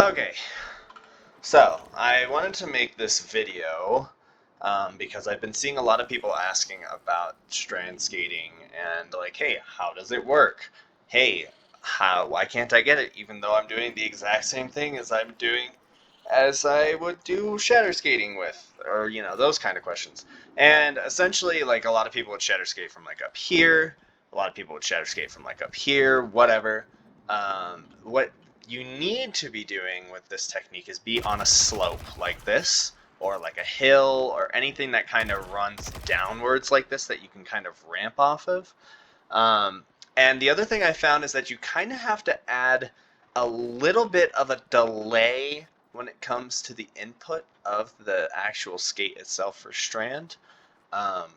Okay, so I wanted to make this video because I've been seeing a lot of people asking about strand skating and like, hey, how does it work? Hey, why can't I get it even though I'm doing the exact same thing as I would do shatter skating with, or those kind of questions. And essentially, like a lot of people would shatter skate from like up here, a lot of people would shatter skate from like up here, whatever. What you need to be doing with this technique is be on a slope like this, or like a hill, or anything that kind of runs downwards like this that you can kind of ramp off of. And the other thing I found is that you kind of have to add a little bit of a delay when it comes to the input of the actual skate itself for Strand. Um,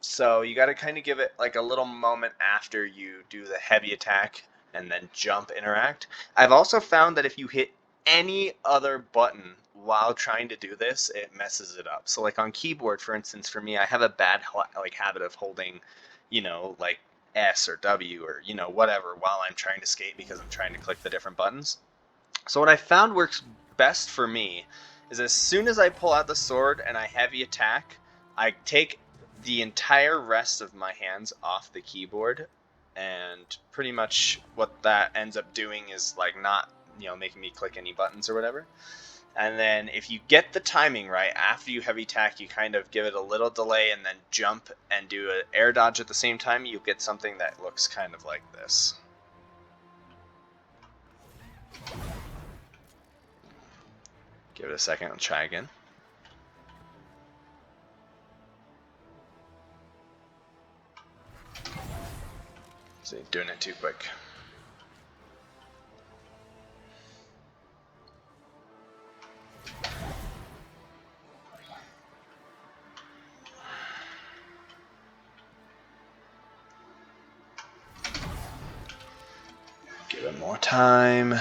so you got to kind of give it like a little moment after you do the heavy attack and then jump interact. I've also found that if you hit any other button while trying to do this, it messes it up. So like on keyboard, for instance, for me, I have a bad like habit of holding, like S or W or whatever while I'm trying to skate because I'm trying to click the different buttons. So what I found works best for me is as soon as I pull out the sword and I heavy attack, I take the entire rest of my hands off the keyboard, and pretty much what that ends up doing is like not making me click any buttons or whatever. And then if you get the timing right after you heavy attack, you kind of give it a little delay and then jump and do an air dodge at the same time, you get something that looks kind of like this. Give it a second, I'll try again. See, doing it too quick. Give it more time.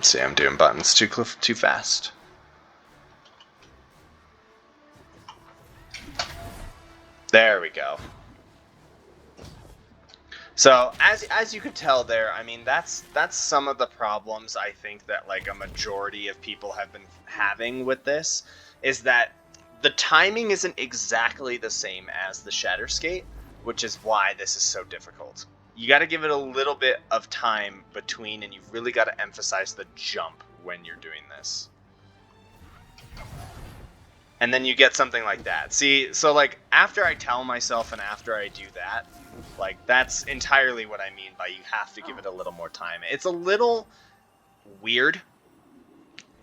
See, I'm doing buttons too fast. There we go. So as you could tell there, I mean that's some of the problems I think that like a majority of people have been having with this, is that the timing isn't exactly the same as the shatter skate, which is why this is so difficult. You got to give it a little bit of time between, and you've really got to emphasize the jump when you're doing this. And then you get something like that. See, so like after I tell myself and after I do that, like that's entirely what I mean by you have to give it a little more time. It's a little weird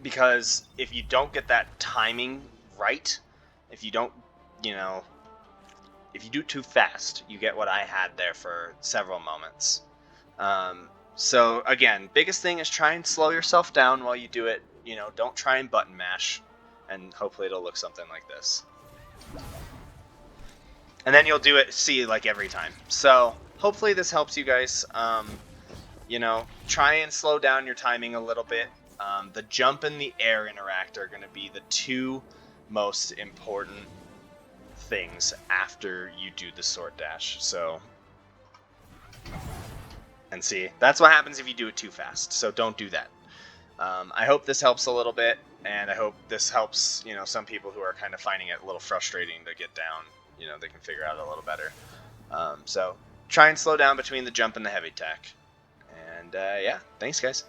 because if you don't get that timing right, if you don't, if you do it too fast, you get what I had there for several moments. So again, biggest thing is try and slow yourself down while you do it. Don't try and button mash, and hopefully it'll look something like this. And then you'll do it, see, like every time. So hopefully this helps you guys. Try and slow down your timing a little bit. The jump and the air interact are going to be the two most important things after you do the sword dash. So, and see, that's what happens if you do it too fast. So don't do that. I hope this helps a little bit, and I hope this helps, some people who are kind of finding it a little frustrating to get down. They can figure out a little better. So try and slow down between the jump and the heavy attack. And yeah, thanks guys.